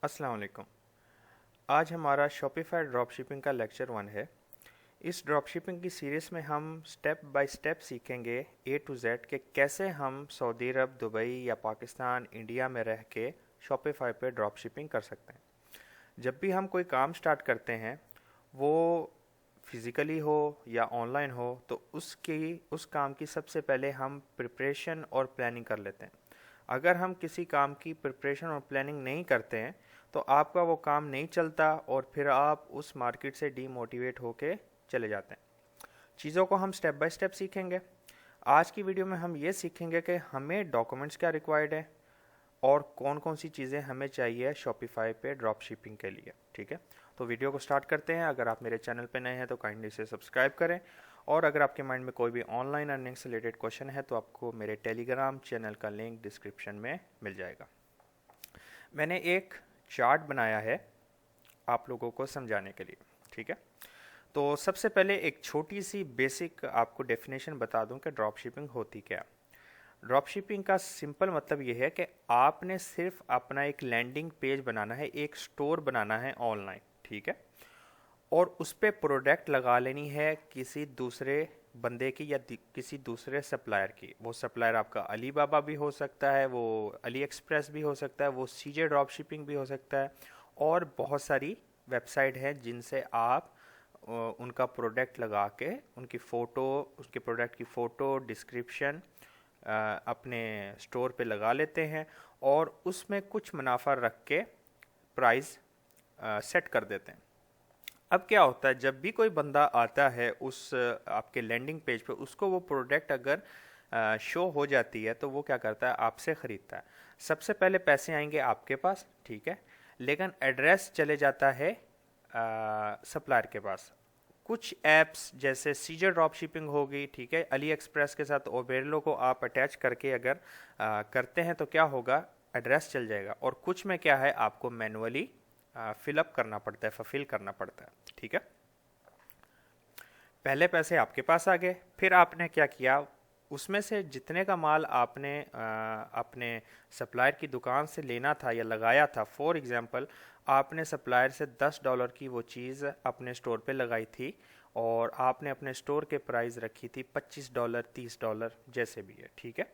अस्सलाम वालेकुम। आज हमारा शॉपिफाई ड्रॉपशिपिंग का लेक्चर 1 है। इस ड्रॉपशिपिंग की सीरीज़ में हम स्टेप बाय स्टेप सीखेंगे ए टू जेड कि कैसे हम सऊदी अरब, दुबई या पाकिस्तान, इंडिया में रह के शॉपिफाई पे ड्रॉपशिपिंग कर सकते हैं। जब भी हम कोई काम स्टार्ट करते हैं, वो फिज़िकली हो या ऑनलाइन हो, तो उस काम की सबसे पहले हम प्रिपरेशन और प्लानिंग कर लेते हैं। अगर हम किसी काम की प्रिपरेशन और प्लानिंग नहीं करते हैं तो आपका वो काम नहीं चलता और फिर आप उस मार्केट से डीमोटिवेट होके चले जाते हैं। चीज़ों को हम स्टेप बाय स्टेप सीखेंगे। आज की वीडियो में हम ये सीखेंगे कि हमें डॉक्यूमेंट्स क्या रिक्वायर्ड है और कौन कौन सी चीज़ें हमें चाहिए शॉपिफाई पे ड्रॉप शिपिंग के लिए। ठीक है, तो वीडियो को स्टार्ट करते हैं। अगर आप मेरे चैनल पे नए हैं तो काइंडली से सब्सक्राइब करें, और अगर आपके माइंड में कोई भी ऑनलाइन अर्निंग से रिलेटेड क्वेश्चन है तो आपको मेरे टेलीग्राम चैनल का लिंक डिस्क्रिप्शन में मिल जाएगा। मैंने एक चार्ट बनाया है आप लोगों को समझाने के लिए। ठीक है, तो सबसे पहले एक छोटी सी बेसिक आपको डेफिनेशन बता दूं कि ड्रॉप शिपिंग होती क्या। ड्रॉप शिपिंग का सिंपल मतलब ये है कि आपने सिर्फ अपना एक लैंडिंग पेज बनाना है, एक स्टोर बनाना है ऑनलाइन। ठीक है, और उस पर प्रोडक्ट लगा लेनी है किसी दूसरे बंदे की या किसी दूसरे सप्लायर की। वो सप्लायर आपका अली बाबा भी हो सकता है, वो अली एक्सप्रेस भी हो सकता है, वो सीजे ड्रॉप शिपिंग भी हो सकता है, और बहुत सारी वेबसाइट हैं जिनसे आप उनका प्रोडक्ट लगा के उनकी फ़ोटो, उसके प्रोडक्ट की फ़ोटो, डिस्क्रिप्शन अपने स्टोर पे लगा लेते हैं और उसमें कुछ मुनाफा रख के प्राइस सेट कर देते हैं। अब क्या होता है, जब भी कोई बंदा आता है उस आपके लैंडिंग पेज पे, उसको वो प्रोडक्ट अगर शो हो जाती है तो वो क्या करता है, आपसे ख़रीदता है। सबसे पहले पैसे आएंगे आपके पास, ठीक है, लेकिन एड्रेस चले जाता है सप्लायर के पास। कुछ ऐप्स जैसे सीजर ड्रॉप शिपिंग होगी, ठीक है, अली एक्सप्रेस के साथ ओबेरलो को आप अटैच करके अगर करते हैं तो क्या होगा, एड्रेस चल जाएगा। और कुछ में क्या है, आपको मैनुअली फिलअप करना पड़ता है, फुलफिल करना पड़ता है। ठीक है, पहले पैसे आपके पास आ गए, फिर आपने क्या किया, उसमें से जितने का माल आपने अपने सप्लायर की दुकान से लेना था या लगाया था, फॉर एग्जांपल आपने सप्लायर से $10 की वो चीज़ अपने स्टोर पे लगाई थी और आपने अपने स्टोर के प्राइस रखी थी $25, $30, जैसे भी है। ठीक है,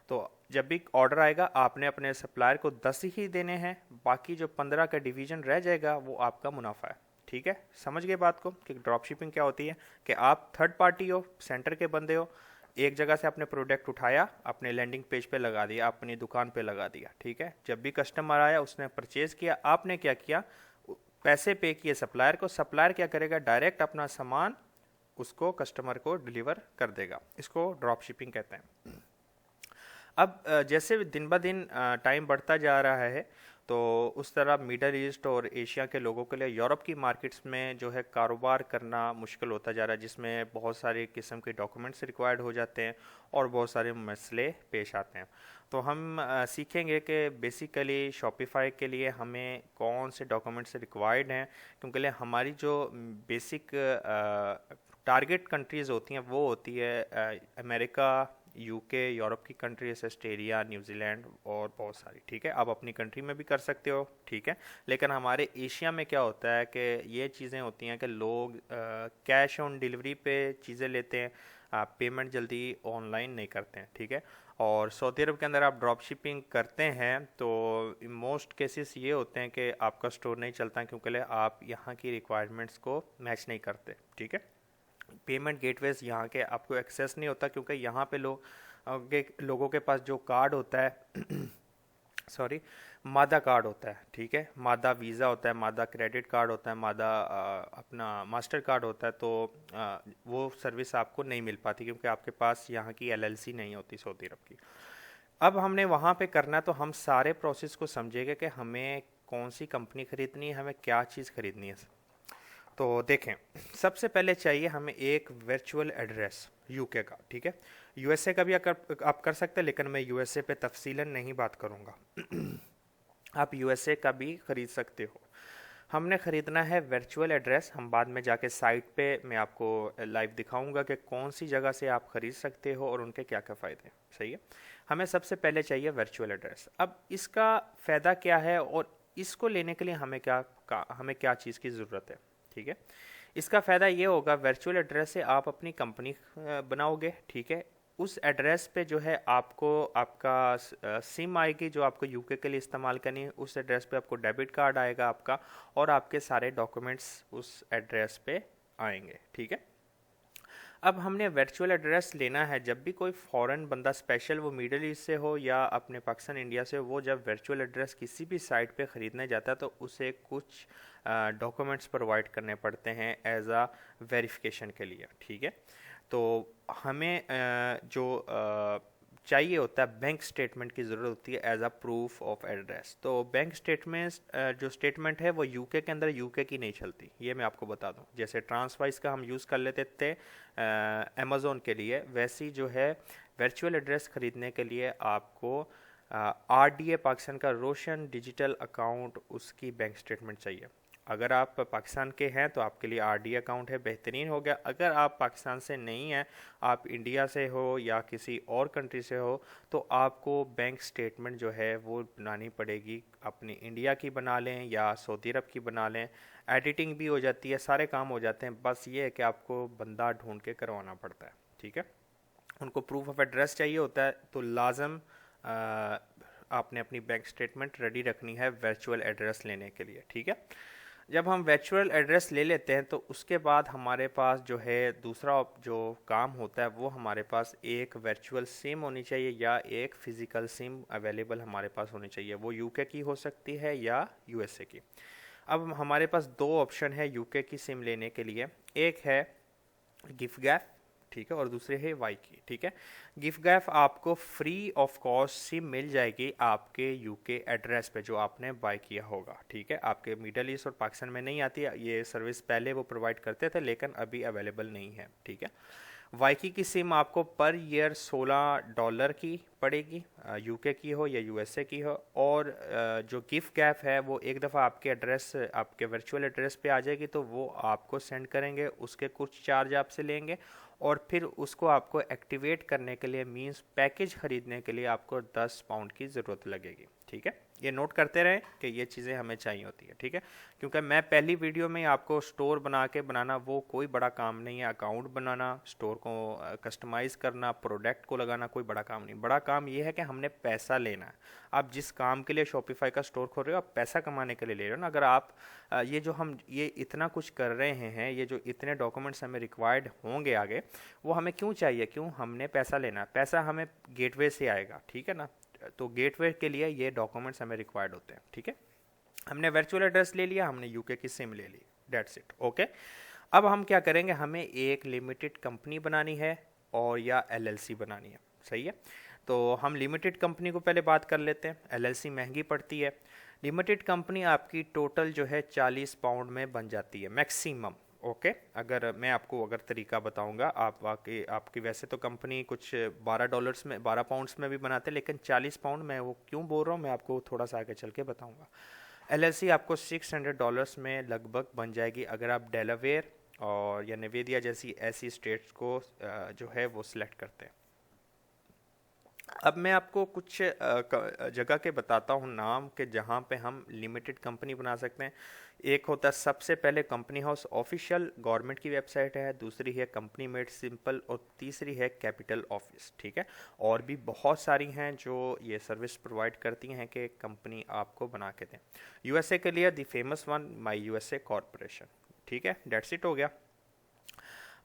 तो जब भी ऑर्डर आएगा आपने अपने सप्लायर को 10 ही देने हैं, बाकी जो 15 का डिवीजन रह जाएगा वो आपका मुनाफा है। ठीक है, समझ गए बात को कि ड्रॉप शिपिंग क्या होती है, कि आप थर्ड पार्टी हो, सेंटर के बंदे हो, एक जगह से आपने प्रोडक्ट उठाया, अपने लैंडिंग पेज पे लगा दिया, अपनी दुकान पे लगा दिया। ठीक है, जब भी कस्टमर आया उसने परचेज किया, आपने क्या किया, पैसे पे किए सप्लायर को, सप्लायर क्या करेगा, डायरेक्ट अपना सामान उसको कस्टमर को डिलीवर कर देगा। इसको ड्रॉप शिपिंग कहते हैं। अब जैसे दिन ब दिन टाइम बढ़ता जा रहा है तो उस तरह मिडल ईस्ट और एशिया के लोगों के लिए यूरोप की मार्केट्स में जो है कारोबार करना मुश्किल होता जा रहा है, जिसमें बहुत सारे किस्म के डॉक्यूमेंट्स रिक्वायर्ड हो जाते हैं और बहुत सारे मसले पेश आते हैं। तो हम सीखेंगे कि बेसिकली शॉपिफाई के लिए हमें कौन से डॉक्यूमेंट्स रिक्वायर्ड हैं, क्योंकि हमारी जो बेसिक टारगेट कंट्रीज़ होती हैं वो होती है अमेरिका, यूके, यूरोप की कंट्रीज, ऑस्ट्रेलिया, न्यूजीलैंड और बहुत सारी। ठीक है, आप अपनी कंट्री में भी कर सकते हो। ठीक है, लेकिन हमारे एशिया में क्या होता है कि ये चीज़ें होती हैं कि लोग कैश ऑन डिलीवरी पे चीज़ें लेते हैं, पेमेंट जल्दी ऑनलाइन नहीं करते हैं। ठीक है, और सऊदी अरब के अंदर आप ड्रॉप शिपिंग करते हैं तो मोस्ट केसेस ये होते हैं कि आपका स्टोर नहीं चलता क्योंकि आप यहाँ की रिक्वायरमेंट्स को मैच नहीं करते। ठीक है, पेमेंट गेटवेज यहाँ के आपको एक्सेस नहीं होता क्योंकि यहाँ पे लोगों के पास जो कार्ड होता है सॉरी, मादा कार्ड होता है। ठीक है, मादा वीज़ा होता है, मादा क्रेडिट कार्ड होता है, मादा अपना मास्टर कार्ड होता है, तो वो सर्विस आपको नहीं मिल पाती क्योंकि आपके पास यहाँ की एलएलसी नहीं होती सऊदी अरब की। अब हमने वहाँ पे करना है तो हम सारे प्रोसेस को समझेंगे कि हमें कौन सी कंपनी खरीदनी है, हमें क्या चीज़ खरीदनी है। तो देखें, सबसे पहले चाहिए हमें एक वर्चुअल एड्रेस यूके का। ठीक है, यूएसए का भी आप कर सकते हैं, लेकिन मैं यूएसए पे तफसीलन नहीं बात करूंगा। आप यूएसए का भी खरीद सकते हो। हमने ख़रीदना है वर्चुअल एड्रेस। हम बाद में जाके साइट पे मैं आपको लाइव दिखाऊंगा कि कौन सी जगह से आप ख़रीद सकते हो और उनके क्या क्या फ़ायदे हैं। सही है, हमें सबसे पहले चाहिए वर्चुअल एड्रेस। अब इसका फ़ायदा क्या है और इसको लेने के लिए हमें क्या चीज़ की ज़रूरत है, ठीक है। इसका फ़ायदा ये होगा, वर्चुअल एड्रेस से आप अपनी कंपनी बनाओगे, ठीक है। उस एड्रेस पे जो है आपको आपका सिम आएगी जो आपको यूके के लिए इस्तेमाल करनी है, उस एड्रेस पे आपको डेबिट कार्ड आएगा आपका, और आपके सारे डॉक्यूमेंट्स उस एड्रेस पे आएंगे, ठीक है। अब हमने वर्चुअल एड्रेस लेना है, जब भी कोई फॉरेन बंदा, स्पेशल वो मिडल ईस्ट से हो या अपने पाकिस्तान इंडिया से, वो जब वर्चुअल एड्रेस किसी भी साइट पे ख़रीदने जाता है तो उसे कुछ डॉक्यूमेंट्स प्रोवाइड करने पड़ते हैं एज आ वेरिफिकेशन के लिए, ठीक है। तो हमें जो चाहिए होता है, बैंक स्टेटमेंट की ज़रूरत होती है as a proof of address. तो बैंक स्टेटमेंट जो स्टेटमेंट है वो यूके के अंदर यूके की नहीं चलती, ये मैं आपको बता दूं। जैसे ट्रांसवाइज का हम यूज़ कर लेते थे अमेज़ोन के लिए, वैसी जो है वर्चुअल एड्रेस ख़रीदने के लिए आपको आरडीए पाकिस्तान का रोशन डिजिटल अकाउंट, उसकी बैंक स्टेटमेंट चाहिए। अगर आप पाकिस्तान के हैं तो आपके लिए आरडी अकाउंट है, बेहतरीन हो गया। अगर आप पाकिस्तान से नहीं हैं, आप इंडिया से हो या किसी और कंट्री से हो, तो आपको बैंक स्टेटमेंट जो है वो बनानी पड़ेगी। अपनी इंडिया की बना लें या सऊदी अरब की बना लें, एडिटिंग भी हो जाती है, सारे काम हो जाते हैं। बस ये है कि आपको बंदा ढूंढ के करवाना पड़ता है, ठीक है। उनको प्रूफ ऑफ एड्रेस चाहिए होता है, तो लाजम आपने अपनी बैंक स्टेटमेंट रेडी रखनी है वर्चुअल एड्रेस लेने के लिए, ठीक है। जब हम वर्चुअल एड्रेस ले लेते हैं तो उसके बाद हमारे पास जो है दूसरा जो काम होता है, वो हमारे पास एक वर्चुअल सिम होनी चाहिए या एक फ़िज़िकल सिम अवेलेबल हमारे पास होनी चाहिए। वो यूके की हो सकती है या यूएसए की। अब हमारे पास दो ऑप्शन है यूके की सिम लेने के लिए, एक है गिफगैप, ठीक है, और दूसरे है वाई की, ठीक है। गिफगैप आपको फ्री ऑफ कॉस्ट सिम मिल जाएगी आपके यूके एड्रेस पे जो आपने बाय किया होगा, ठीक है। आपके मिडल ईस्ट और पाकिस्तान में नहीं आती ये सर्विस, पहले वो प्रोवाइड करते थे लेकिन अभी अवेलेबल नहीं है, ठीक है। वाईकी की सिम आपको पर ईयर $16 की पड़ेगी, यूके की हो या यूएसए की हो। और जो गिफ्ट गैप है वो एक दफ़ा आपके एड्रेस, आपके वर्चुअल एड्रेस पे आ जाएगी तो वो आपको सेंड करेंगे, उसके कुछ चार्ज आपसे लेंगे, और फिर उसको आपको एक्टिवेट करने के लिए, मींस पैकेज ख़रीदने के लिए आपको £10 की ज़रूरत लगेगी, ठीक है। ये नोट करते रहें कि ये चीज़ें हमें चाहिए होती है, ठीक है। क्योंकि मैं पहली वीडियो में आपको स्टोर बना के बनाना वो कोई बड़ा काम नहीं है। अकाउंट बनाना, स्टोर को कस्टमाइज़ करना, प्रोडक्ट को लगाना कोई बड़ा काम नहीं। बड़ा काम ये है कि हमने पैसा लेना है। आप जिस काम के लिए शॉपिफाई का स्टोर खोल रहे हो, आप पैसा कमाने के लिए ले रहे हो ना। अगर आप ये जो हम ये इतना कुछ कर रहे हैं, ये जो इतने डॉक्यूमेंट्स हमें रिक्वायर्ड होंगे आगे, वो हमें क्यों चाहिए? क्यों? हमने पैसा लेना है। पैसा हमें गेटवे से आएगा, ठीक है ना। तो गेटवे के लिए ये डॉक्यूमेंट्स हमें रिक्वायर्ड होते हैं, ठीक है। हमने वर्चुअल एड्रेस ले लिया, हमने यूके की सिम ले ली, डेट्स इट, ओके। अब हम क्या करेंगे, हमें एक लिमिटेड कंपनी बनानी है और या एलएलसी बनानी है, सही है। तो हम लिमिटेड कंपनी को पहले बात कर लेते हैं। एलएलसी महंगी पड़ती है। लिमिटेड कंपनी आपकी टोटल जो है £40 में बन जाती है मैक्सिमम, ओके। अगर मैं आपको तरीका बताऊंगा, आपकी वैसे तो कंपनी कुछ $12 में, £12 में भी बनाते हैं, लेकिन £40 मैं वो क्यों बोल रहा हूँ मैं आपको थोड़ा सा आगे चल के बताऊंगा। एलएलसी आपको $600 में लगभग बन जाएगी अगर आप डेलावेयर और या नेवेदिया जैसी ऐसी स्टेट्स को जो है वो सिलेक्ट करते हैं। अब मैं आपको कुछ जगह के बताता हूँ नाम के जहाँ पे हम लिमिटेड कंपनी बना सकते हैं। एक होता है सबसे पहले कंपनी हाउस ऑफिशियल, गवर्नमेंट की वेबसाइट है। दूसरी है कंपनी मेड सिंपल और तीसरी है कैपिटल ऑफिस, ठीक है। और भी बहुत सारी हैं जो ये सर्विस प्रोवाइड करती हैं कि कंपनी आपको बना के दें। यूएसए के लिए the famous one my USA corporation, ठीक है। डेट्स इट हो गया।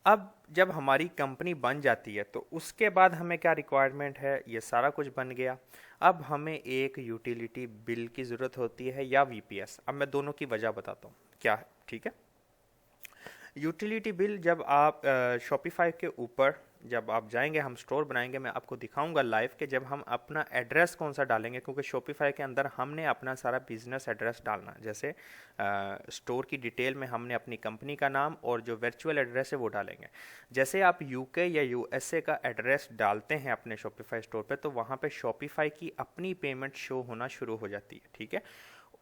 अब जब हमारी कंपनी बन जाती है तो उसके बाद हमें क्या रिक्वायरमेंट है, ये सारा कुछ बन गया। अब हमें एक यूटिलिटी बिल की ज़रूरत होती है या वीपीएस। अब मैं दोनों की वजह बताता हूँ क्या है, ठीक है। यूटिलिटी बिल जब आप शॉपिफाई के ऊपर जब आप जाएंगे, हम स्टोर बनाएंगे, मैं आपको दिखाऊंगा लाइव के जब हम अपना एड्रेस कौन सा डालेंगे, क्योंकि शॉपिफाई के अंदर हमने अपना सारा बिजनेस एड्रेस डालना। जैसे स्टोर की डिटेल में हमने अपनी कंपनी का नाम और जो वर्चुअल एड्रेस है वो डालेंगे। जैसे आप यूके या यूएसए का एड्रेस डालते हैं अपने शॉपिफाई स्टोर पे, तो वहाँ पे शॉपिफाई की अपनी पेमेंट शो होना शुरू हो जाती है, ठीक है।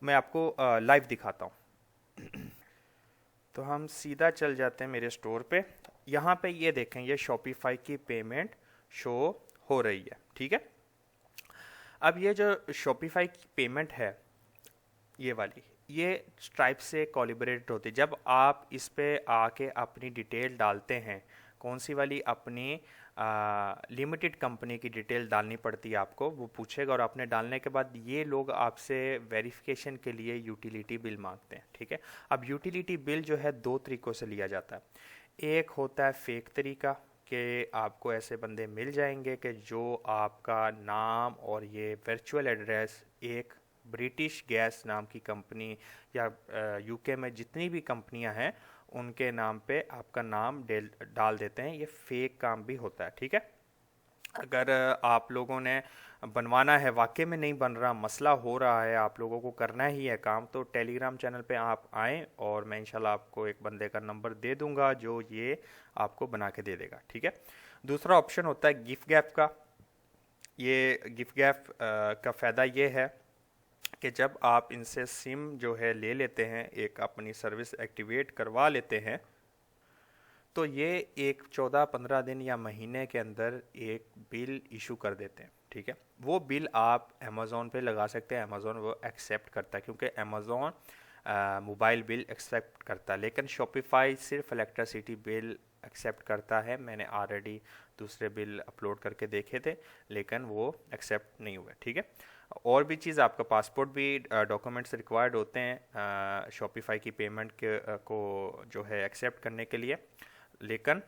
मैं आपको लाइव दिखाता हूँ। तो हम सीधा चल जाते हैं मेरे स्टोर पे। यहाँ पे ये देखें, ये शॉपिफाई की पेमेंट शो हो रही है, ठीक है। अब ये जो शॉपिफाई की पेमेंट है, ये वाली, ये स्ट्राइप से कोलिब्रेट होती है। जब आप इस पे आके अपनी डिटेल डालते हैं, कौन सी वाली, अपनी लिमिटेड कंपनी की डिटेल डालनी पड़ती है आपको, वो पूछेगा और आपने डालने के बाद ये लोग आपसे वेरिफिकेशन के लिए यूटिलिटी बिल मांगते हैं, ठीक है। अब यूटिलिटी बिल जो है दो तरीक़ों से लिया जाता है। एक होता है फेक तरीका, कि आपको ऐसे बंदे मिल जाएंगे कि जो आपका नाम और ये वर्चुअल एड्रेस एक ब्रिटिश गैस नाम की कंपनी या यूके में जितनी भी कंपनियां हैं उनके नाम पे आपका नाम डाल देते हैं। ये फेक काम भी होता है, ठीक है। अगर आप लोगों ने बनवाना है, वाकई में नहीं बन रहा, मसला हो रहा है, आप लोगों को करना ही है काम, तो टेलीग्राम चैनल पे आप आएँ और मैं इंशाल्लाह आपको एक बंदे का नंबर दे दूंगा जो ये आपको बना के दे देगा, ठीक है। दूसरा ऑप्शन होता है गिफ्ट गैप का। ये गिफ्ट गैप का फ़ायदा ये है कि जब आप इनसे सिम जो है ले लेते हैं, एक अपनी सर्विस एक्टिवेट करवा लेते हैं, तो ये एक 14-15 दिन या महीने के अंदर एक बिल इशू कर देते हैं, ठीक है। वो बिल आप अमेज़ोन पे लगा सकते हैं, अमेज़ोन वो एक्सेप्ट करता है, क्योंकि अमेज़ोन मोबाइल बिल एक्सेप्ट करता है, लेकिन शॉपिफाई सिर्फ इलेक्ट्रिसिटी बिल एक्सेप्ट करता है। मैंने ऑलरेडी दूसरे बिल अपलोड करके देखे थे, लेकिन वो एक्सेप्ट नहीं हुए, ठीक है। और भी चीज़, आपका पासपोर्ट भी डॉक्यूमेंट्स रिक्वायर्ड होते हैं शॉपिफाई की पेमेंट के को जो है एक्सेप्ट करने के लिए, लेकिन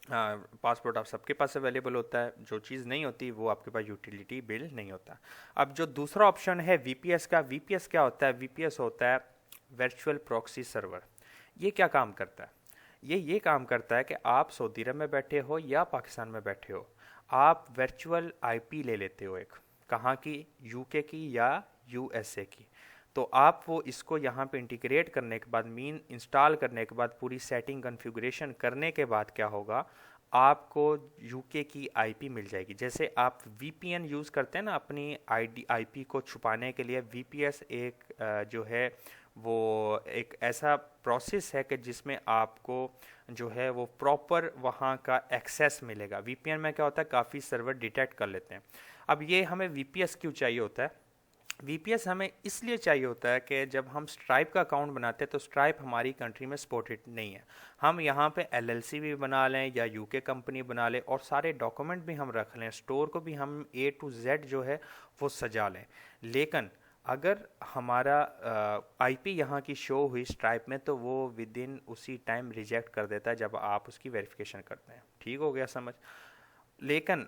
पासपोर्ट आप सबके पास अवेलेबल होता है। जो चीज़ नहीं होती वो आपके पास यूटिलिटी बिल नहीं होता। अब जो दूसरा ऑप्शन है वीपीएस का, वीपीएस क्या होता है? वीपीएस होता है वर्चुअल प्रॉक्सी सर्वर। ये क्या काम करता है? ये काम करता है कि आप सऊदी अरब में बैठे हो या पाकिस्तान में बैठे हो, आप वर्चुअल आईपी ले लेते हो, एक कहाँ की, यूके की या यूएसए की। तो आप वो इसको यहाँ पे इंटीग्रेट करने के बाद, मीन इंस्टॉल करने के बाद, पूरी सेटिंग कॉन्फ़िगरेशन करने के बाद क्या होगा, आपको यूके की आईपी मिल जाएगी। जैसे आप वीपीएन यूज़ करते हैं ना अपनी आईपी को छुपाने के लिए, वीपीएस एक जो है वो एक ऐसा प्रोसेस है कि जिसमें आपको जो है वो प्रॉपर वहाँ का एक्सेस मिलेगा। वीपीएन में क्या होता है, काफ़ी सर्वर डिटेक्ट कर लेते हैं। अब ये हमें वीपीएस क्यों चाहिए होता है? वीपीएस हमें इसलिए चाहिए होता है कि जब हम स्ट्राइप का अकाउंट बनाते हैं तो स्ट्राइप हमारी कंट्री में सपोर्टेड नहीं है। हम यहाँ पे एलएलसी भी बना लें या यूके कंपनी बना लें और सारे डॉक्यूमेंट भी हम रख लें, स्टोर को भी हम ए टू जेड जो है वो सजा लें, लेकिन अगर हमारा आईपी यहाँ की शो हुई स्ट्राइप में तो वो विद इन उसी टाइम रिजेक्ट कर देता है जब आप उसकी वेरिफिकेशन करते हैं। ठीक हो गया समझ? लेकिन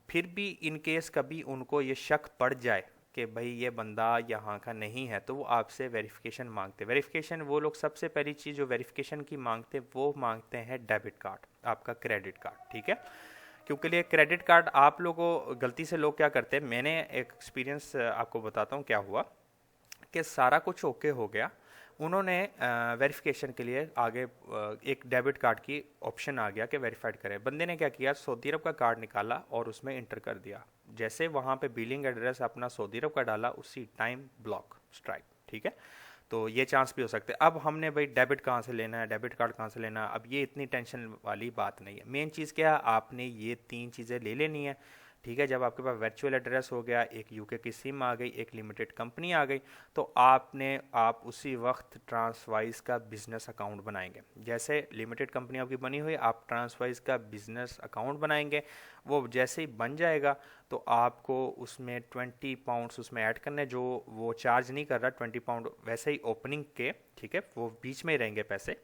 फिर भी इन केस कभी उनको ये शक पड़ जाए कि भाई ये बंदा यहाँ का नहीं है, तो वो आपसे वेरिफिकेशन मांगते हैं। वेरिफिकेशन वो लोग सबसे पहली चीज़ जो वेरिफिकेशन की मांगते हैं वो मांगते हैं डेबिट कार्ड, आपका क्रेडिट कार्ड, ठीक है। क्योंकि लिए क्रेडिट कार्ड आप लोगों गलती से लोग क्या करते हैं, मैंने एक एक्सपीरियंस आपको बताता हूँ क्या हुआ, कि सारा कुछ ओके हो गया, उन्होंने वेरिफिकेशन के लिए आगे एक डेबिट कार्ड की ऑप्शन आ गया कि वेरीफाइड करें। बंदे ने क्या किया, सऊदी अरब का कार्ड निकाला और उसमें इंटर कर दिया। जैसे वहाँ पे बिलिंग एड्रेस अपना सऊदी अरब का डाला, उसी टाइम ब्लॉक स्ट्राइक, ठीक है। तो ये चांस भी हो सकते हैं। अब हमने भाई डेबिट कहाँ से लेना है, डेबिट कार्ड कहाँ से लेना है, अब ये इतनी टेंशन वाली बात नहीं है। मेन चीज़ क्या है, आपने ये तीन चीज़ें ले लेनी है, ठीक है। जब आपके पास वर्चुअल एड्रेस हो गया, एक यूके की सिम आ गई, एक लिमिटेड कंपनी आ गई, तो आप उसी वक्त ट्रांसवाइज का बिजनेस अकाउंट बनाएंगे। जैसे लिमिटेड कंपनी आपकी बनी हुई, आप ट्रांसवाइज का बिजनेस अकाउंट बनाएंगे। वो जैसे ही बन जाएगा तो आपको उसमें 20 पाउंड्स उसमें ऐड करने, जो वो चार्ज नहीं कर रहा, 20 पाउंड वैसे ही ओपनिंग के, ठीक है, वो बीच में ही रहेंगे पैसे,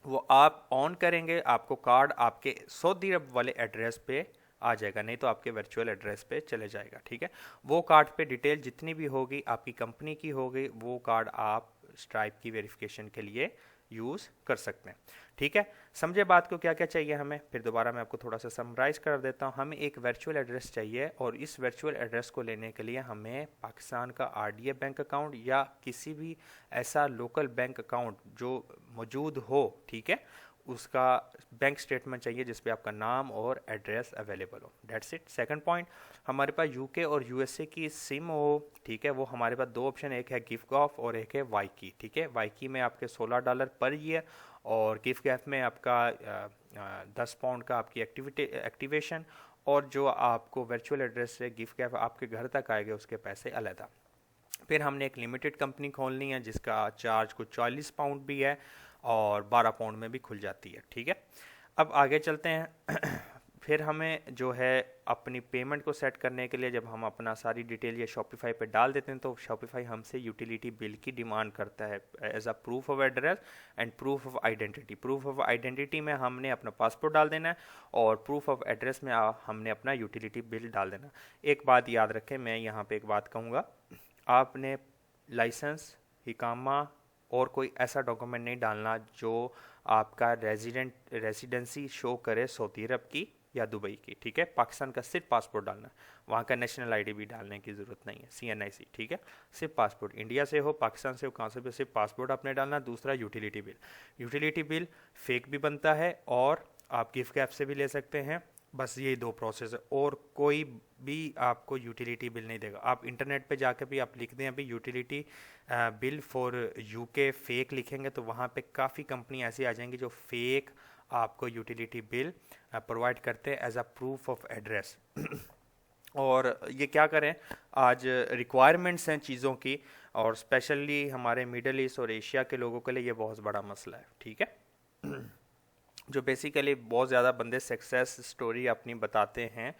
वो आप ऑन करेंगे, आपको कार्ड आपके सऊदी अरब वाले एड्रेस पे आ जाएगा, नहीं तो आपके वर्चुअल एड्रेस पे चले जाएगा, ठीक है। वो कार्ड पे डिटेल जितनी भी होगी आपकी कंपनी की होगी, वो कार्ड आप स्ट्राइप की वेरिफिकेशन के लिए यूज़ कर सकते हैं, ठीक है। समझे बात को, क्या क्या चाहिए हमें, फिर दोबारा मैं आपको थोड़ा सा समराइज़ कर देता हूँ। हमें एक वर्चुअल एड्रेस चाहिए और इस वर्चुअल एड्रेस को लेने के लिए हमें पाकिस्तान का आरडीए बैंक अकाउंट या किसी भी ऐसा लोकल बैंक अकाउंट जो मौजूद हो, ठीक है, उसका बैंक स्टेटमेंट चाहिए जिस पे आपका नाम और एड्रेस अवेलेबल हो। That's it. सेकंड पॉइंट, हमारे पास यूके और यूएसए की सिम हो, ठीक है। वो हमारे पास दो ऑप्शन, एक है गिफ्ट गॉफ और एक है वाईकी, ठीक है। वाईकी में आपके $16 पर ईयर और गिफ्ट गैप में आपका 10 पाउंड का आपकी एक्टिवेशन, और जो आपको वर्चुअल एड्रेस से गिफ्ट गैप आपके घर तक आएगा उसके पैसे अलग। फिर हमने एक लिमिटेड कंपनी खोलनी है जिसका चार्ज कुछ 40 पाउंड भी है और 12 पाउंड में भी खुल जाती है, ठीक है। अब आगे चलते हैं। फिर हमें जो है अपनी पेमेंट को सेट करने के लिए जब हम अपना सारी डिटेल ये शॉपिफाई पे डाल देते हैं तो शॉपिफाई हमसे यूटिलिटी बिल की डिमांड करता है as a proof of address and proof of identity. Proof of identity में हमने अपना पासपोर्ट डाल देना है और प्रूफ ऑफ एड्रेस में हमने अपना यूटिलिटी बिल डाल देना। एक बात याद रखें, मैं यहाँ पे एक बात कहूँगा, आपने लाइसेंस, इकामा और कोई ऐसा डॉक्यूमेंट नहीं डालना जो आपका रेजिडेंसी शो करे सऊदी अरब की या दुबई की, ठीक है। पाकिस्तान का सिर्फ पासपोर्ट डालना है, वहाँ का नेशनल आईडी भी डालने की ज़रूरत नहीं है, CNIC, ठीक है। सिर्फ पासपोर्ट, इंडिया से हो, पाकिस्तान से हो, कहाँ से भी, सिर्फ पासपोर्ट आपने डालना। दूसरा utility bill. Utility bill fake भी बनता है और आप गिफ्ट ऐप से भी ले सकते हैं। बस ये दो प्रोसेस है और कोई भी आपको यूटिलिटी बिल नहीं देगा। आप इंटरनेट पे जाकर भी आप लिख दें अभी utility bill for UK fake लिखेंगे तो वहाँ पे काफ़ी कंपनी ऐसी आ जाएंगी जो फेक आपको यूटिलिटी बिल प्रोवाइड करते हैं as a proof of address. और ये क्या करें, आज रिक्वायरमेंट्स हैं चीज़ों की और स्पेशली हमारे मिडल ईस्ट और एशिया के लोगों के लिए ये बहुत बड़ा मसला है, ठीक है। जो बेसिकली बहुत ज़्यादा बंदे सक्सेस स्टोरी अपनी बताते हैं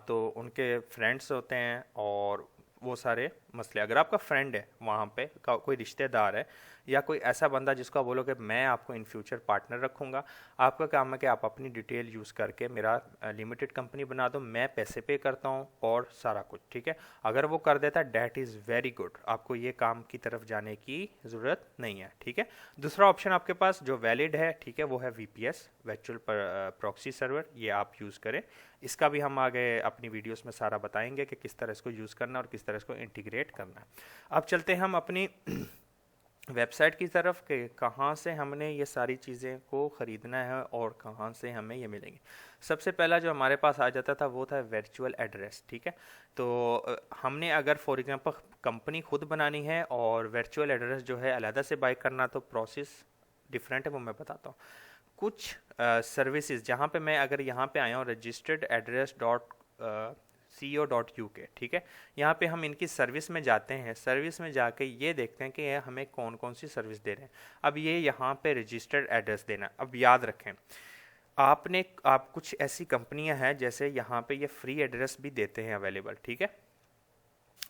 तो उनके फ्रेंड्स होते हैं और वो सारे मसले। अगर आपका फ्रेंड है वहाँ पे कोई रिश्तेदार है या कोई ऐसा बंदा जिसको आप बोलो कि मैं आपको इन फ्यूचर पार्टनर रखूँगा, आपका काम है कि आप अपनी डिटेल यूज़ करके मेरा लिमिटेड कंपनी बना दो, मैं पैसे पे करता हूँ और सारा कुछ, ठीक है। अगर वो कर देता है डैट इज़ वेरी गुड, आपको ये काम की तरफ जाने की ज़रूरत नहीं है, ठीक है। दूसरा ऑप्शन आपके पास जो वैलिड है, ठीक है, वो है VPS, वर्चुअल प्रॉक्सी सर्वर, ये आप यूज़ करें। इसका भी हम आगे अपनी वीडियोस में सारा बताएंगे कि किस तरह इसको यूज़ करना और किस तरह इसको इंटीग्रेट करना है। अब चलते हैं हम अपनी वेबसाइट की तरफ कि कहाँ से हमने ये सारी चीज़ें को ख़रीदना है और कहाँ से हमें ये मिलेंगी। सबसे पहला जो हमारे पास आ जाता था वो था वर्चुअल एड्रेस, ठीक है। तो हमने अगर फॉर एग्जांपल कंपनी खुद बनानी है और वर्चुअल एड्रेस जो है अलहदा से बाय करना, तो प्रोसेस डिफरेंट है, वो मैं बताता हूँ। कुछ सर्विसेज जहाँ पे मैं अगर यहाँ पे आया हूँ रजिस्टर्ड एड्रेस .co.uk, ठीक है, यहाँ पे हम इनकी सर्विस में जाते हैं। सर्विस में जाके ये देखते हैं कि ये हमें कौन कौन सी सर्विस दे रहे हैं। अब ये यहाँ पे रजिस्टर्ड एड्रेस देना। अब याद रखें आप कुछ ऐसी कंपनियां हैं जैसे यहाँ पे ये फ्री एड्रेस भी देते हैं अवेलेबल, ठीक है।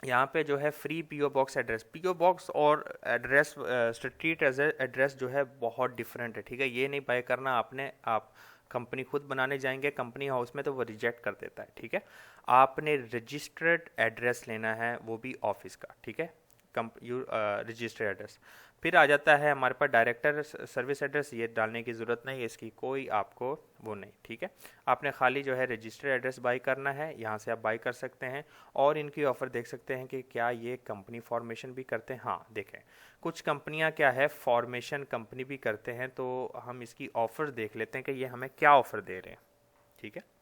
यहाँ पे जो है free PO box address, PO box और एड्रेस स्ट्रीट एड्रेस जो है बहुत डिफरेंट है, ठीक है। ये नहीं बाय करना आपने, आप कंपनी खुद बनाने जाएंगे कंपनी हाउस में तो वो रिजेक्ट कर देता है, ठीक है। आपने रजिस्टर्ड एड्रेस लेना है, वो भी ऑफिस का, ठीक है, रजिस्टर्ड एड्रेस। फिर आ जाता है हमारे पास डायरेक्टर सर्विस एड्रेस, ये डालने की ज़रूरत नहीं है, इसकी कोई आपको वो नहीं, ठीक है। आपने खाली जो है रजिस्टर्ड एड्रेस बाई करना है, यहाँ से आप बाई कर सकते हैं और इनकी ऑफ़र देख सकते हैं कि क्या ये कंपनी फॉर्मेशन भी करते हैं। हाँ देखें, कुछ कंपनियाँ क्या है फॉर्मेशन कंपनी भी करते हैं, तो हम इसकी ऑफ़र देख लेते हैं कि ये हमें क्या ऑफ़र दे रहे हैं, ठीक है।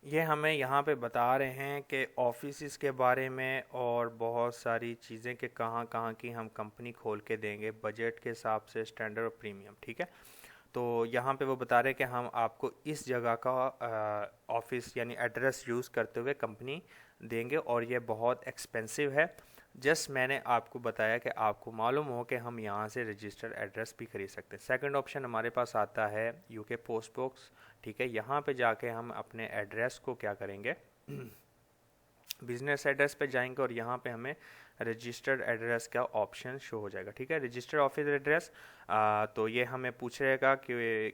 ये हमें यहाँ पे बता रहे हैं कि ऑफिस के बारे में और बहुत सारी चीज़ें कि कहाँ कहाँ की हम कंपनी खोल के देंगे बजट के हिसाब से, स्टैंडर्ड और प्रीमियम, ठीक है। तो यहाँ पे वो बता रहे हैं कि हम आपको इस जगह का ऑफिस यानी एड्रेस यूज़ करते हुए कंपनी देंगे और ये बहुत एक्सपेंसिव है। जस्ट मैंने आपको बताया कि आपको मालूम हो कि हम यहाँ से रजिस्टर्ड एड्रेस भी खरीद सकते हैं। सेकंड ऑप्शन हमारे पास आता है UK पोस्ट बॉक्स, ठीक है। यहाँ पे जाके हम अपने एड्रेस को क्या करेंगे, बिजनेस एड्रेस पे जाएंगे और यहाँ पे हमें रजिस्टर्ड एड्रेस का ऑप्शन शो हो जाएगा, ठीक है। रजिस्टर्ड ऑफिस एड्रेस, तो ये हमें पूछ रहेगा कि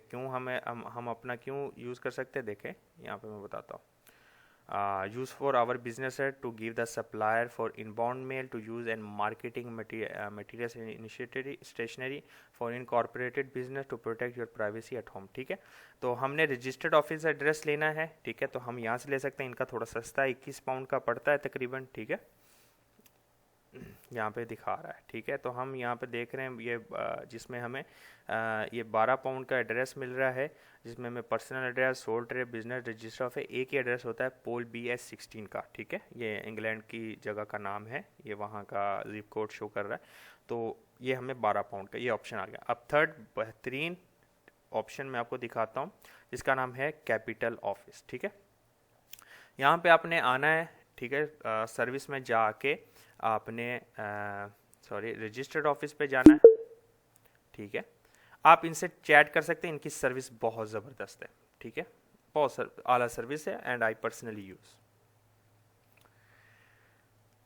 क्यों हम अपना क्यों यूज़ कर सकते हैं। देखें यहाँ पे मैं बताता हूँ। Use for our business to give the supplier for inbound mail to use and marketing materials and initiatory stationery for incorporated business to protect your privacy at home, ठीक है। तो हमने रजिस्टर्ड ऑफिस एड्रेस लेना है, ठीक है, तो हम यहाँ से ले सकते हैं। इनका थोड़ा सस्ता है, 21 पाउंड का पड़ता है तकरीबन, ठीक है, यहाँ पे दिखा रहा है, ठीक है। तो हम यहाँ पे देख रहे हैं ये जिसमें हमें ये 12 पाउंड का एड्रेस मिल रहा है, जिसमें हमें personal address, sole trade, business register of एक ही एड्रेस होता है पोल BS16 का, ठीक है। ये इंग्लैंड की जगह का नाम है, ये वहाँ का जिप कोड शो कर रहा है। तो ये हमें 12 पाउंड का ये ऑप्शन आ गया। अब थर्ड बेहतरीन ऑप्शन मैं आपको दिखाता हूँ जिसका नाम है कैपिटल ऑफिस, ठीक है। यहाँ पे आपने आना है, ठीक है। सर्विस में जाके आपने रजिस्टर्ड ऑफिस पे जाना है, ठीक है। आप इनसे चैट कर सकते हैं, इनकी सर्विस बहुत ज़बरदस्त है, ठीक है, बहुत आला सर्विस है एंड आई पर्सनली यूज़।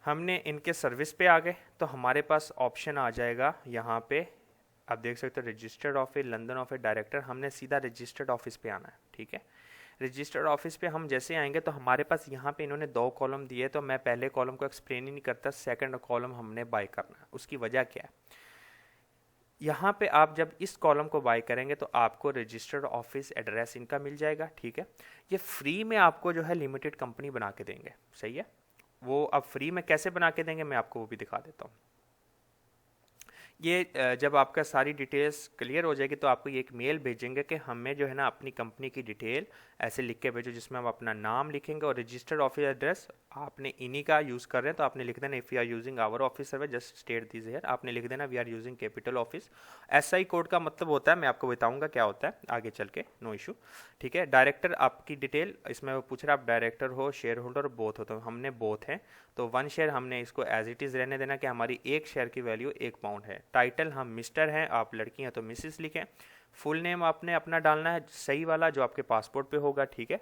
हमने इनके सर्विस पे आ गए तो हमारे पास ऑप्शन आ जाएगा यहाँ पे, आप देख सकते हो registered office, London office, director. हमने सीधा रजिस्टर्ड ऑफिस पे आना है, ठीक है। रजिस्टर्ड ऑफिस पे हम जैसे आएंगे तो हमारे पास यहाँ पे इन्होंने 2 कॉलम दिए, तो मैं पहले कॉलम को एक्सप्लेन ही नहीं करता, सेकंड कॉलम हमने बाय करना है। उसकी वजह क्या है, यहाँ पे आप जब इस कॉलम को बाय करेंगे तो आपको रजिस्टर्ड ऑफिस एड्रेस इनका मिल जाएगा, ठीक है। ये फ्री में आपको जो है लिमिटेड कंपनी बना के देंगे, सही है। वो अब फ्री में कैसे बना के देंगे मैं आपको वो भी दिखा देता हूँ। ये जब आपका सारी डिटेल्स क्लियर हो जाएगी तो आपको ये एक मेल भेजेंगे कि हमें जो है ना अपनी कंपनी की डिटेल ऐसे लिख के भेजो, जिसमें हम अपना नाम लिखेंगे और रजिस्टर्ड ऑफिस एड्रेस आपने इन्हीं का यूज़ कर रहे हैं तो आपने लिख देना if you are using our office service just state this here, आपने लिख देना we are using capital office. SI code का मतलब होता है, मैं आपको बताऊंगा क्या होता है आगे चल के, नो इशू, ठीक है। डायरेक्टर आपकी डिटेल, इसमें वो पूछ रहा है आप डायरेक्टर हो, शेयर होल्डर, बोथ हो, तो हमने बोथ हैं तो 1 शेयर हमने इसको एज इट इज़ रहने देना कि हमारी 1 शेयर की वैल्यू 1 पाउंड है। टाइटल हम मिस्टर हैं, आप लड़की हैं तो मिसिस लिखें। फुल नेम आपने अपना डालना है सही वाला जो आपके पासपोर्ट पे होगा, ठीक है।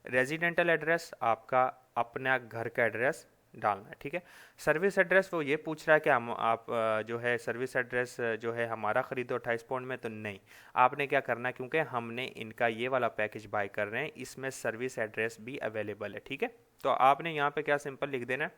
रेजिडेंटल एड्रेस आपका अपना घर का एड्रेस डालना है, ठीक है। सर्विस एड्रेस वो ये पूछ रहा है कि हम आप जो है सर्विस एड्रेस जो है हमारा ख़रीदो 28 पाउंड में, तो नहीं, आपने क्या करना है क्योंकि हमने इनका ये वाला पैकेज बाय कर रहे हैं, इसमें सर्विस एड्रेस भी अवेलेबल है, ठीक है। तो आपने यहाँ पे क्या सिंपल लिख देना है,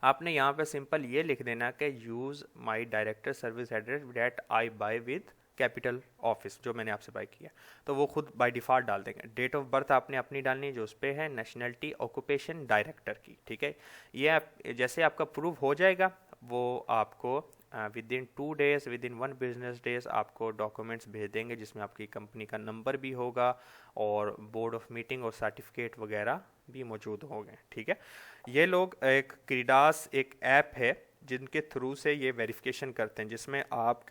आपने यहाँ पे सिंपल ये लिख देना कि use my director service address that I buy with capital office, जो मैंने आपसे बाय किया, तो वो खुद बाय डिफ़ॉल्ट डाल देंगे। डेट ऑफ बर्थ आपने अपनी डालनी है जो उस पर है, नेशनलिटी, ऑक्यूपेशन डायरेक्टर की, ठीक है। ये आप जैसे आपका प्रूव हो जाएगा वो आपको with in 2 days, with in 1 business days आपको डॉक्यूमेंट्स भेज देंगे जिसमें आपकी कंपनी का नंबर भी होगा और बोर्ड ऑफ मीटिंग और सर्टिफिकेट वगैरह भी मौजूद होंगे, ठीक है। ये लोग एक क्रीडास एक ऐप है जिनके थ्रू से ये वेरिफिकेशन करते हैं, जिसमें आप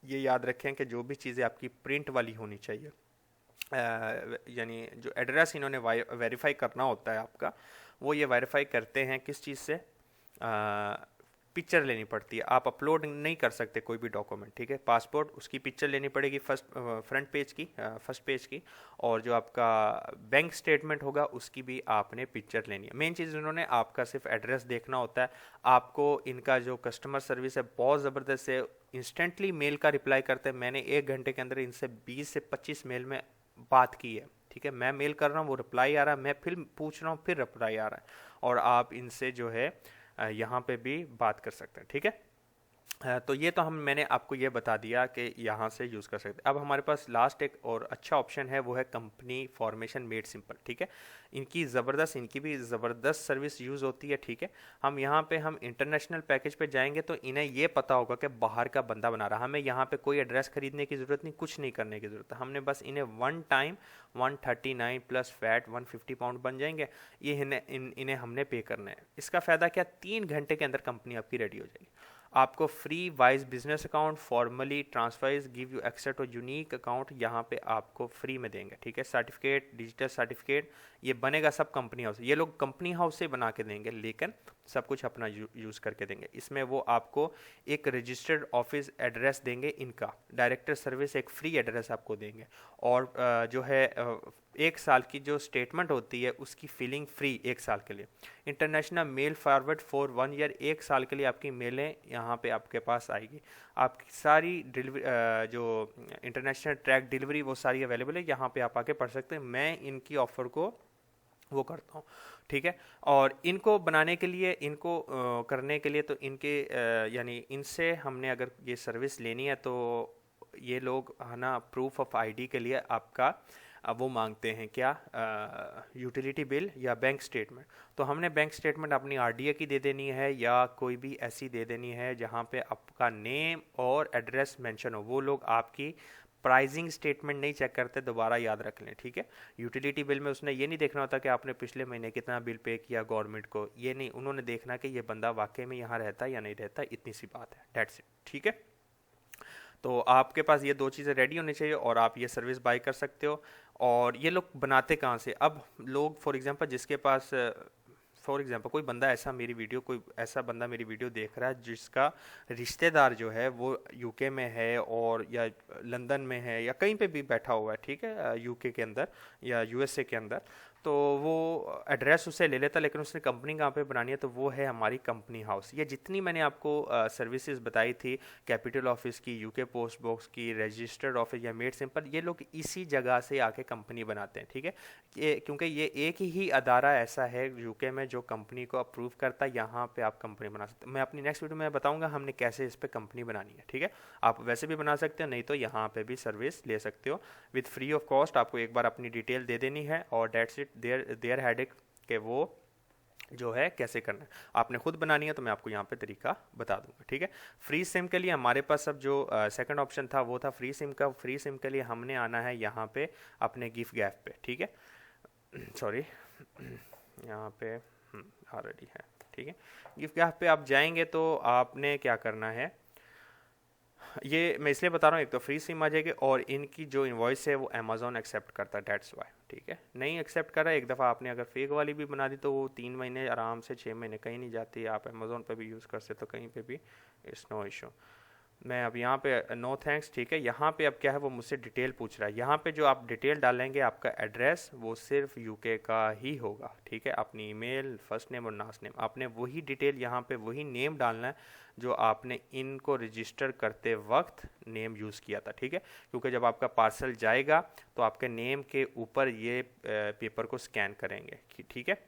ये याद रखें कि जो भी चीज़ें आपकी प्रिंट वाली होनी चाहिए, यानी जो एड्रेस इन्होंने वेरीफाई करना होता है आपका, वो ये वेरीफाई करते हैं किस चीज़ से, पिक्चर लेनी पड़ती है, आप अपलोड नहीं कर सकते कोई भी डॉक्यूमेंट, ठीक है। पासपोर्ट उसकी पिक्चर लेनी पड़ेगी फ्रंट पेज की, फर्स्ट पेज की, और जो आपका बैंक स्टेटमेंट होगा उसकी भी आपने पिक्चर लेनी है। मेन चीज़ इन्होंने आपका सिर्फ एड्रेस देखना होता है। आपको इनका जो कस्टमर सर्विस है बहुत ज़बरदस्त है, इंस्टेंटली मेल का रिप्लाई करते हैं। मैंने 1 घंटे के अंदर इनसे 20 से 25 मेल में बात की है, ठीक है। मैं मेल कर रहा हूँ, वो रिप्लाई आ रहा है, मैं फिर पूछ रहा हूँ, फिर रिप्लाई आ रहा है, और आप इनसे जो है यहाँ पे भी बात कर सकते हैं, ठीक है। तो ये तो मैंने आपको ये बता दिया कि यहाँ से यूज़ कर सकते हैं। अब हमारे पास लास्ट एक और अच्छा ऑप्शन है, वो है कंपनी फॉर्मेशन मेड सिंपल, ठीक है। इनकी भी ज़बरदस्त सर्विस यूज़ होती है, ठीक है। हम यहाँ पे हम इंटरनेशनल पैकेज पे जाएंगे तो इन्हें ये पता होगा कि बाहर का बंदा बना रहा, हमें यहाँ पे कोई एड्रेस खरीदने की ज़रूरत नहीं, कुछ नहीं करने की ज़रूरत है। हमने बस इन्हें 1 टाइम 139 प्लस फैट 150 पाउंड बन जाएंगे, ये इन्हें हमने पे करना है। इसका फ़ायदा क्या, 3 घंटे के अंदर कंपनी आपकी रेडी हो जाएगी। आपको free Wise business account, formerly transfers give you access to unique account यहाँ पे आपको फ्री में देंगे, ठीक है। सर्टिफिकेट, डिजिटल सर्टिफिकेट, ये बनेगा सब कंपनी हाउस, ये लोग कंपनी हाउस से बना के देंगे, लेकिन सब कुछ अपना यूज़ करके देंगे। इसमें वो आपको एक रजिस्टर्ड ऑफिस एड्रेस देंगे, इनका डायरेक्टर सर्विस एक फ्री एड्रेस आपको देंगे, और जो है 1 साल की जो स्टेटमेंट होती है उसकी फिलिंग फ्री 1 साल के लिए। International mail forward for 1 year, 1 साल के लिए आपकी मेलें यहाँ पे आपके पास आएगी। आपकी सारी डिलीवरी जो इंटरनेशनल ट्रैक डिलीवरी वो सारी अवेलेबल है, यहाँ पे आप आके पढ़ सकते हैं। मैं इनकी ऑफ़र को वो करता हूँ, ठीक है। और इनको बनाने के लिए, इनको करने के लिए तो इनके यानी इनसे हमने अगर ये सर्विस लेनी है तो ये लोग है ना प्रूफ ऑफ आईडी के लिए आपका वो मांगते हैं क्या, यूटिलिटी बिल या बैंक स्टेटमेंट। तो हमने बैंक स्टेटमेंट अपनी आरडीए की दे देनी है या कोई भी ऐसी दे देनी है जहाँ पे आपका नेम और एड्रेस मेंशन हो। वो लोग आपकी प्राइजिंग स्टेटमेंट नहीं चेक करते, दोबारा याद रख लें, ठीक है। यूटिलिटी बिल में उसने ये नहीं देखना होता कि आपने पिछले महीने कितना बिल पे किया गवर्नमेंट को, ये नहीं, उन्होंने देखना कि ये बंदा वाकई में यहाँ रहता है या नहीं रहता, इतनी सी बात है, डेट्स इट, ठीक है। तो आपके पास ये 2 चीज़ें रेडी होनी चाहिए और आप ये सर्विस बाय कर सकते हो। और ये लोग बनाते कहाँ से? अब लोग फॉर एग्जांपल जिसके पास फॉर एग्जांपल कोई बंदा ऐसा मेरी वीडियो कोई ऐसा बंदा मेरी वीडियो देख रहा है जिसका रिश्तेदार जो है वो यूके में है और या लंदन में है या कहीं पे भी बैठा हुआ है, ठीक है, यूके के अंदर या यूएसए के अंदर, तो वो एड्रेस उससे ले लेता, लेकिन उसने कंपनी कहाँ पे बनानी है, तो वो है हमारी कंपनी हाउस। ये जितनी मैंने आपको सर्विसेज बताई थी, कैपिटल ऑफिस की, यूके पोस्ट बॉक्स की, रजिस्टर्ड ऑफिस या मेड सिंपल, ये लोग इसी जगह से आके कंपनी बनाते हैं, ठीक है। ये क्योंकि ये एक ही अदारा ऐसा है यूके में जो कंपनी को अप्रूव करता है, यहाँ पे आप कंपनी बना सकते हैं। मैं अपनी नेक्स्ट वीडियो में बताऊंगा हमने कैसे इस पर कंपनी बनानी है, ठीक है। आप वैसे भी बना सकते हो, नहीं तो यहाँ पे भी सर्विस ले सकते हो विद फ्री ऑफ कॉस्ट। आपको एक बार अपनी डिटेल दे देनी है और डेट्स इट, देयर हेडेक के वो जो है कैसे करना है। आपने खुद बनानी है तो मैं आपको यहाँ पे तरीका बता दूंगा, ठीक है। फ्री सिम के लिए हमारे पास अब जो सेकंड ऑप्शन था वो था फ्री सिम का। फ्री सिम के लिए हमने आना है यहाँ पे अपने गिफ गैप पे, ठीक है। सॉरी, यहाँ पे ऑलरेडी है, ठीक है। गिफ गैप पे आप जाएंगे तो आपने क्या करना है, ये मैं इसलिए बता रहा हूँ, एक तो फ्री सिम आ जाएगी और इनकी जो इनवॉइस है वो अमेजोन एक्सेप्ट करता है, डेट्स वाई, ठीक है। नहीं एक्सेप्ट कर रहा है, एक दफ़ा आपने अगर फेक वाली भी बना दी तो वो 3 महीने आराम से, 6 महीने कहीं नहीं जाती, आप अमेजोन पे भी यूज़ कर सकते हो, कहीं पे भी, इट्स नो इशू। मैं अब यहाँ पे नो थैंक्स, ठीक है। यहाँ पे अब क्या है, वो मुझसे डिटेल पूछ रहा है। यहाँ पे जो आप डिटेल डालेंगे आपका एड्रेस वो सिर्फ यूके का ही होगा, ठीक है। अपनी ईमेल, फर्स्ट नेम और लास्ट नेम, आपने वही डिटेल यहाँ पे वही नेम डालना है जो आपने इनको रजिस्टर करते वक्त नेम यूज़ किया था, ठीक है। क्योंकि जब आपका पार्सल जाएगा तो आपके नेम के ऊपर ये पेपर को स्कैन करेंगे, ठीक है।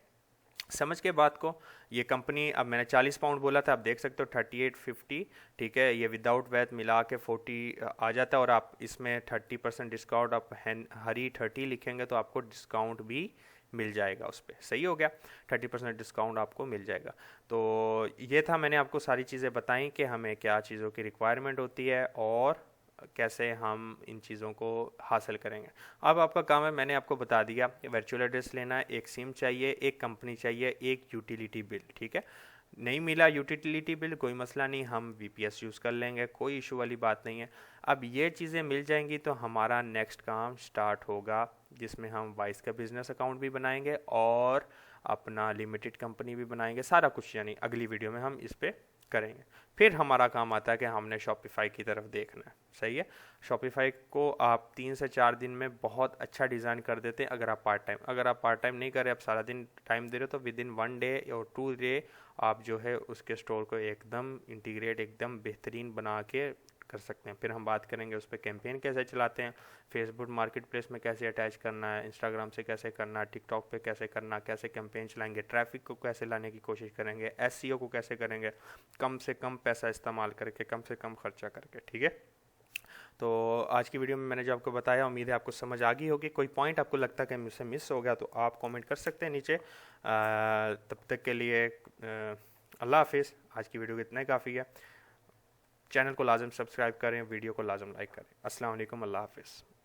समझ के बात को। ये कंपनी, अब मैंने 40 पाउंड बोला था, आप देख सकते हो 38.50, ठीक है। ये विदाउट वैट मिला के 40 आ जाता है और आप इसमें 30% डिस्काउंट, आप हरी 30 लिखेंगे तो आपको डिस्काउंट भी मिल जाएगा उस पर, सही हो गया, 30% डिस्काउंट आपको मिल जाएगा। तो ये था, मैंने आपको सारी चीज़ें बताई कि हमें क्या चीज़ों की रिक्वायरमेंट होती है और कैसे हम इन चीज़ों को हासिल करेंगे। अब आपका काम है, मैंने आपको बता दिया, वर्चुअल एड्रेस लेना है, एक सिम चाहिए, एक कंपनी चाहिए, एक यूटिलिटी बिल, ठीक है। नहीं मिला यूटिलिटी बिल, कोई मसला नहीं, हम वीपीएस यूज़ कर लेंगे, कोई इशू वाली बात नहीं है। अब ये चीज़ें मिल जाएंगी तो हमारा नेक्स्ट काम स्टार्ट होगा, जिसमें हम वाइस का बिजनेस अकाउंट भी बनाएंगे और अपना लिमिटेड कंपनी भी बनाएंगे, सारा कुछ, यानी अगली वीडियो में हम इस पर करेंगे। फिर हमारा काम आता है कि हमने शॉपिफाई की तरफ देखना है, सही है। शॉपिफाई को आप 3 से 4 दिन में बहुत अच्छा डिज़ाइन कर देते हैं अगर आप पार्ट टाइम नहीं करें, आप सारा दिन टाइम दे रहे हो, तो विद इन 1 डे और 2 डे आप जो है उसके स्टोर को एकदम इंटीग्रेट, एकदम बेहतरीन बना के कर सकते हैं। फिर हम बात करेंगे उस पर कैंपेन कैसे चलाते हैं, फेसबुक मार्केट प्लेस में कैसे अटैच करना है, इंस्टाग्राम से कैसे करना है, टिकटॉक पे कैसे करना, कैसे कैंपेन चलाएंगे, ट्रैफिक को कैसे लाने की कोशिश करेंगे, एसईओ को कैसे करेंगे, कम से कम पैसा इस्तेमाल करके, कम से कम खर्चा करके, ठीक है। तो आज की वीडियो में मैंने जो आपको बताया, उम्मीद है आपको समझ आ गई होगी। कोई पॉइंट आपको लगता है कि मुझसे मिस हो गया तो आप कमेंट कर सकते हैं नीचे। तब तक के लिए अल्लाह हाफिज़। आज की वीडियो इतना ही काफ़ी है। चैनल को लाजम सब्सक्राइब करें, वीडियो को लाजम लाइक करें। अस्सलाम वालेकुम, अल्लाह हाफिज़।